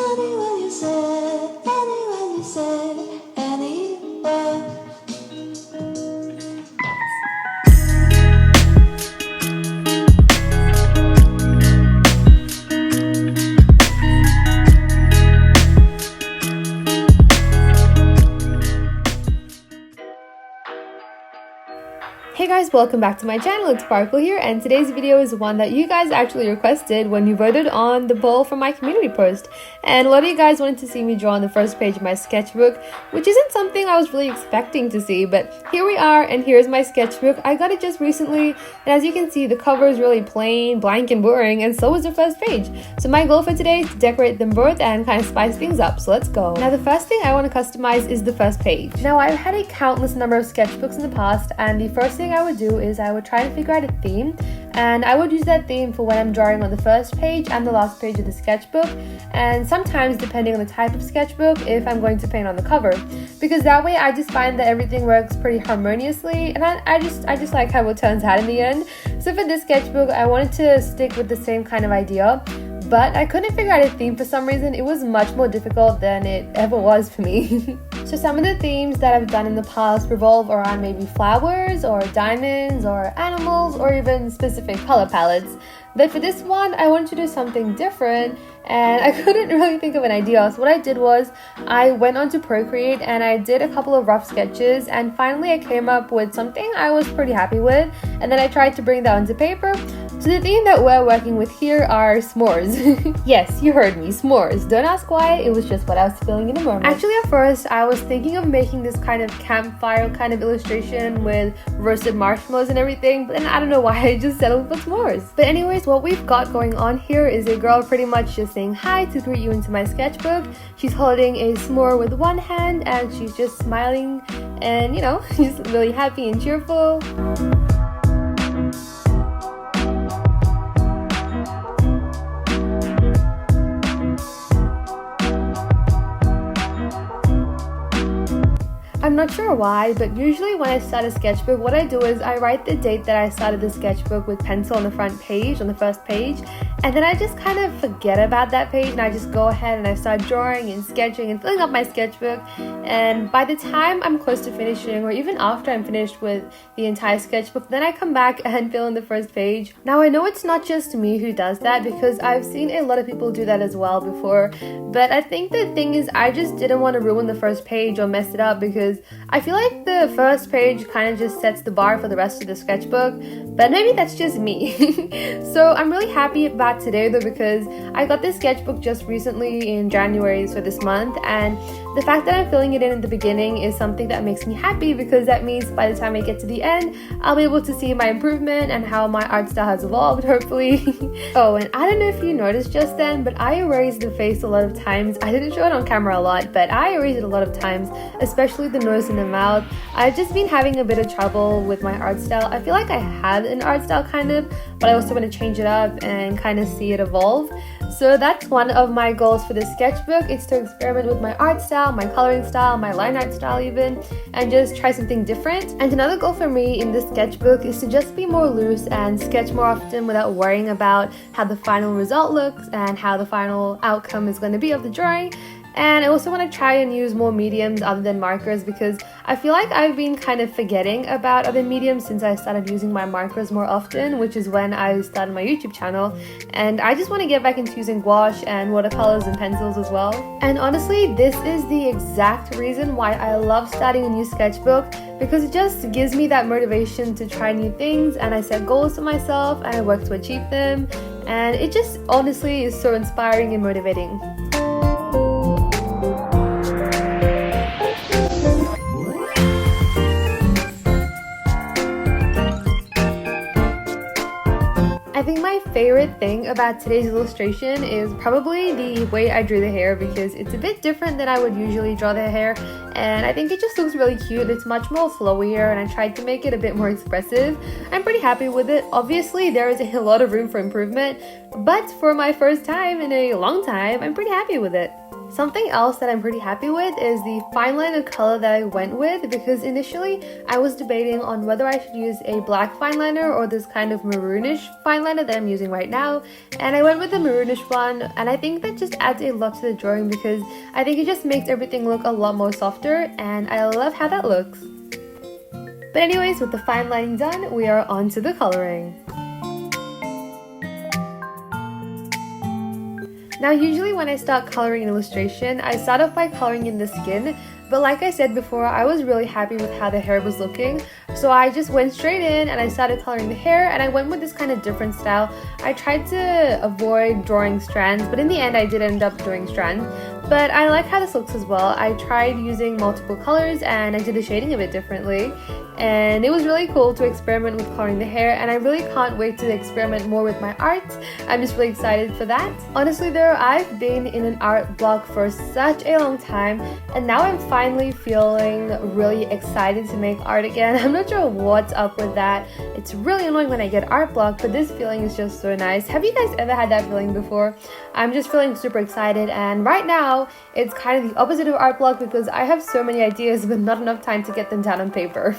Anyone you said, anyone you said, anyone. Hey guys, welcome back to my channel. It's Sparkle here, and today's video is one that you guys actually requested when you voted on the poll for my community post. And a lot of you guys wanted to see me draw on the first page of my sketchbook, which isn't something I was really expecting to see, but here we are, and here's my sketchbook. I got it just recently, and as you can see, the cover is really plain, blank, and boring, and so is the first page. So my goal for today is to decorate them both and kind of spice things up, so let's go. Now the first thing I want to customize is the first page. Now I've had a countless number of sketchbooks in the past, and the first thing I would do is I would try to figure out a theme, and I would use that theme for when I'm drawing on the first page and the last page of the sketchbook, and sometimes depending on the type of sketchbook, if I'm going to paint on the cover, because that way I just find that everything works pretty harmoniously, and I just like how it turns out in the end. So for this sketchbook I wanted to stick with the same kind of idea, but I couldn't figure out a theme for some reason. It was much more difficult than it ever was for me. So some of the themes that I've done in the past revolve around maybe flowers or diamonds or animals or even specific color palettes. But for this one, I wanted to do something different and I couldn't really think of an idea. So what I did was I went on to Procreate and I did a couple of rough sketches, and finally I came up with something I was pretty happy with, and then I tried to bring that onto paper. So the theme that we're working with here are s'mores. Yes, you heard me, s'mores. Don't ask why, it was just what I was feeling in the moment. Actually at first I was thinking of making this kind of campfire kind of illustration with roasted marshmallows and everything, but then I don't know why I just settled for s'mores. But anyways, what we've got going on here is a girl pretty much just saying hi to greet you into my sketchbook. She's holding a s'more with one hand and she's just smiling and, you know, she's really happy and cheerful. I'm not sure why, but usually when I start a sketchbook, what I do is I write the date that I started the sketchbook with pencil on the front page, on the first page, and then I just kind of forget about that page and I just go ahead and I start drawing and sketching and filling up my sketchbook, and by the time I'm close to finishing, or even after I'm finished with the entire sketchbook, then I come back and fill in the first page. Now I know it's not just me who does that, because I've seen a lot of people do that as well before, but I think the thing is I just didn't want to ruin the first page or mess it up, because I feel like the first page kind of just sets the bar for the rest of the sketchbook, but maybe that's just me. So I'm really happy about today though, because I got this sketchbook just recently in January, so this month, and the fact that I'm filling it in at the beginning is something that makes me happy, because that means by the time I get to the end, I'll be able to see my improvement and how my art style has evolved, hopefully. Oh, and I don't know if you noticed just then, but I erased the face a lot of times. I didn't show it on camera a lot, but I erased it a lot of times, especially the nose and the mouth. I've just been having a bit of trouble with my art style. I feel like I had an art style kind of, but I also want to change it up and kind of see it evolve. So that's one of my goals for this sketchbook. It's to experiment with my art style, my coloring style, my line art style even, and just try something different. And another goal for me in this sketchbook is to just be more loose and sketch more often without worrying about how the final result looks and how the final outcome is going to be of the drawing. And I also want to try and use more mediums other than markers, because I feel like I've been kind of forgetting about other mediums since I started using my markers more often, which is when I started my YouTube channel, and I just want to get back into using gouache and watercolors and pencils as well. And honestly, this is the exact reason why I love starting a new sketchbook, because it just gives me that motivation to try new things, and I set goals for myself and I work to achieve them, and it just honestly is so inspiring and motivating. I think my favorite thing about today's illustration is probably the way I drew the hair, because it's a bit different than I would usually draw the hair, and I think it just looks really cute. It's much more flowier and I tried to make it a bit more expressive. I'm pretty happy with it. Obviously there is a lot of room for improvement, but for my first time in a long time, I'm pretty happy with it. Something else that I'm pretty happy with is the fineliner color that I went with, because initially I was debating on whether I should use a black fineliner or this kind of maroonish fineliner that I'm using right now, and I went with the maroonish one, and I think that just adds a lot to the drawing because I think it just makes everything look a lot more softer, and I love how that looks. But anyways, with the fine lining done, we are on to the coloring. Now usually when I start coloring an illustration, I start off by coloring in the skin, but like I said before, I was really happy with how the hair was looking, so I just went straight in and I started coloring the hair, and I went with this kind of different style. I tried to avoid drawing strands, but in the end I did end up doing strands. But I like how this looks as well. I tried using multiple colors and I did the shading a bit differently, and it was really cool to experiment with coloring the hair, and I really can't wait to experiment more with my art. I'm just really excited for that. Honestly though, I've been in an art block for such a long time, and now I'm finally feeling really excited to make art again. I'm not sure what's up with that. It's really annoying when I get art block, but this feeling is just so nice. Have you guys ever had that feeling before? I'm just feeling super excited, and right now it's kind of the opposite of art block because I have so many ideas but not enough time to get them down on paper.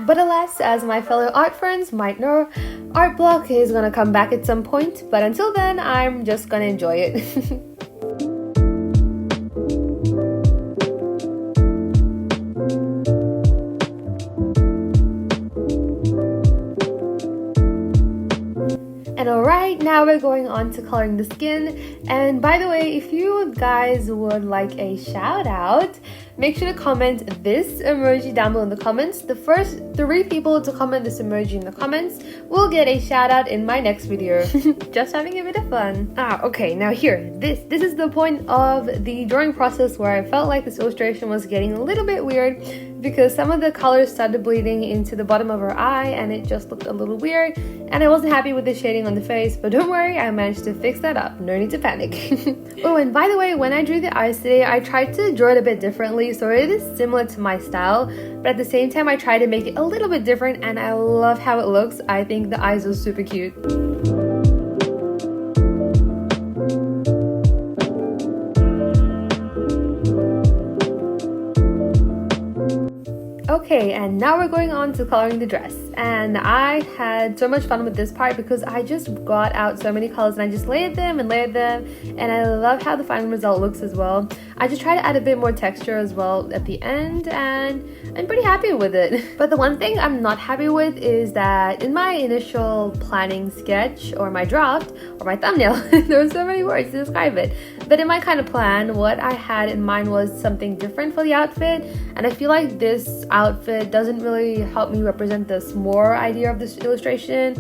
But alas, as my fellow art friends might know, art block is gonna come back at some point, but until then I'm just gonna enjoy it. And alright, now we're going on to coloring the skin. And by the way, if you guys would like a shout out, make sure to comment this emoji down below in the comments. The first 3 people to comment this emoji in the comments will get a shout out in my next video. Just having a bit of fun. Okay, now here, this is the point of the drawing process where I felt like this illustration was getting a little bit weird because some of the colors started bleeding into the bottom of her eye and it just looked a little weird, and I wasn't happy with the shading on the face, but don't worry, I managed to fix that up. No need to panic. Oh, and by the way, when I drew the eyes today, I tried to draw it a bit differently, so it is similar to my style, but at the same time I tried to make it a little bit different, and I love how it looks. I think the eyes are super cute. Okay, and now we're going on to coloring the dress, and I had so much fun with this part because I just got out so many colors and I just layered them, and I love how the final result looks as well. I just try to add a bit more texture as well at the end, and I'm pretty happy with it. But the one thing I'm not happy with is that in my initial planning sketch, or my draft, or my thumbnail, there were so many words to describe it, but in my kind of plan, what I had in mind was something different for the outfit, and I feel like this outfit doesn't really help me represent the s'more idea of this illustration.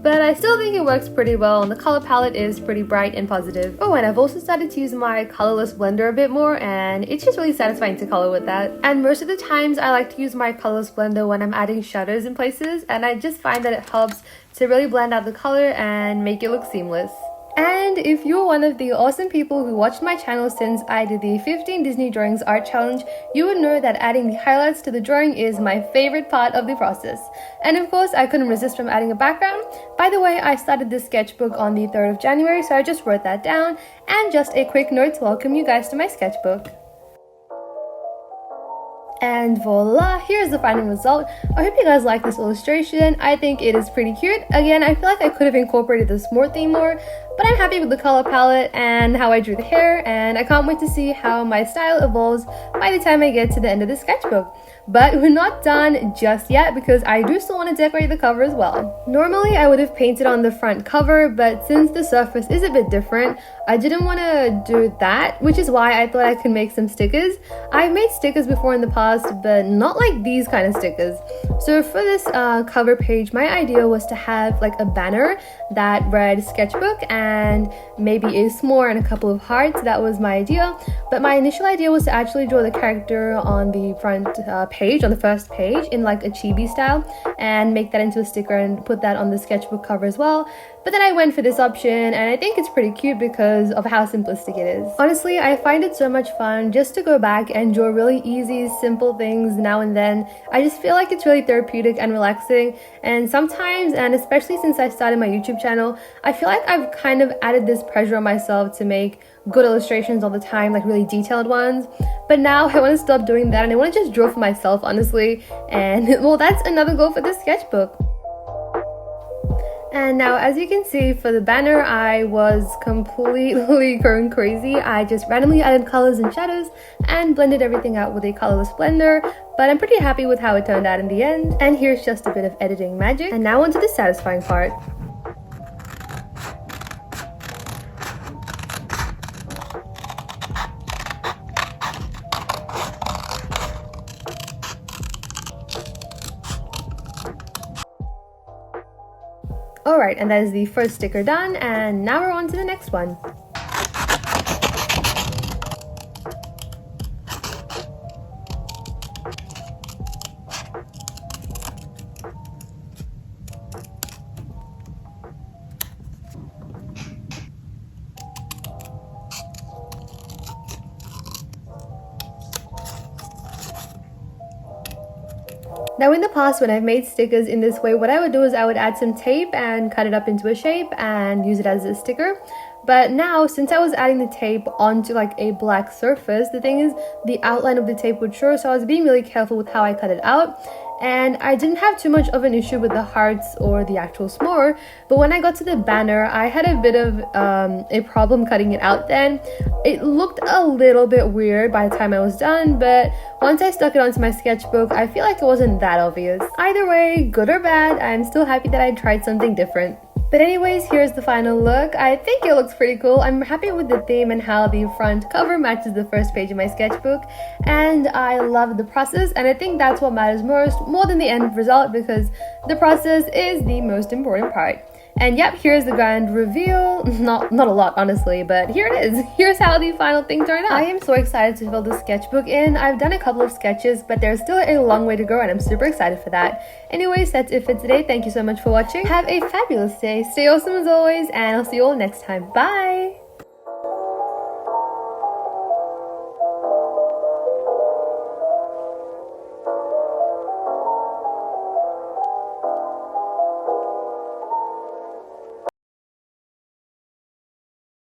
But I still think it works pretty well, and the color palette is pretty bright and positive. Oh, and I've also started to use my colorless blender a bit more, and it's just really satisfying to color with that. And most of the times I like to use my colorless blender when I'm adding shadows in places, and I just find that it helps to really blend out the color and make it look seamless. And if you're one of the awesome people who watched my channel since I did the 15 Disney Drawings Art Challenge, you would know that adding the highlights to the drawing is my favorite part of the process. And of course, I couldn't resist from adding a background. By the way, I started this sketchbook on the 3rd of January, so I just wrote that down. And just a quick note to welcome you guys to my sketchbook. And voila, here's the final result. I hope you guys like this illustration. I think it is pretty cute. Again, I feel like I could have incorporated the s'more theme more, but I'm happy with the color palette and how I drew the hair, and I can't wait to see how my style evolves by the time I get to the end of the sketchbook. But we're not done just yet because I do still want to decorate the cover as well. Normally I would have painted on the front cover, but since the surface is a bit different, I didn't want to do that, which is why I thought I could make some stickers. I've made stickers before in the past, but not like these kind of stickers. So for this cover page, my idea was to have like a banner that read sketchbook and maybe a s'more and a couple of hearts. That was my idea, but my initial idea was to actually draw the character on the front page, on the first page, in like a chibi style, and make that into a sticker and put that on the sketchbook cover as well. But then I went for this option, and I think it's pretty cute because of how simplistic it is. Honestly, I find it so much fun just to go back and draw really easy, simple things now and then. I just feel like it's really therapeutic and relaxing, and sometimes, and especially since I started my YouTube channel, I feel like I've kind of added this pressure on myself to make good illustrations all the time, like really detailed ones. But now I want to stop doing that and I want to just draw for myself, honestly. And well, that's another goal for this sketchbook. And now, as you can see, for the banner, I was completely going crazy. I just randomly added colors and shadows and blended everything out with a colorless blender, but I'm pretty happy with how it turned out in the end. And here's just a bit of editing magic. And now onto the satisfying part. Alright, and that is the first sticker done, and now we're on to the next one. Now in the past, when I've made stickers in this way, what I would do is I would add some tape and cut it up into a shape and use it as a sticker. But now, since I was adding the tape onto like a black surface, the thing is the outline of the tape would show, so I was being really careful with how I cut it out. And I didn't have too much of an issue with the hearts or the actual s'more, but when I got to the banner, I had a bit of a problem cutting it out then. It looked a little bit weird by the time I was done, but once I stuck it onto my sketchbook, I feel like it wasn't that obvious. Either way, good or bad, I'm still happy that I tried something different. But anyways, here's the final look. I think it looks pretty cool. I'm happy with the theme and how the front cover matches the first page of my sketchbook. And I love the process, and I think that's what matters most, more than the end result, because the process is the most important part. And yep, here's the grand reveal. Not a lot, honestly, but here it is. Here's how the final thing turned out. I am so excited to fill the sketchbook in. I've done a couple of sketches, but there's still a long way to go, and I'm super excited for that. Anyways, that's it for today. Thank you so much for watching. Have a fabulous day. Stay awesome as always, and I'll see you all next time. Bye!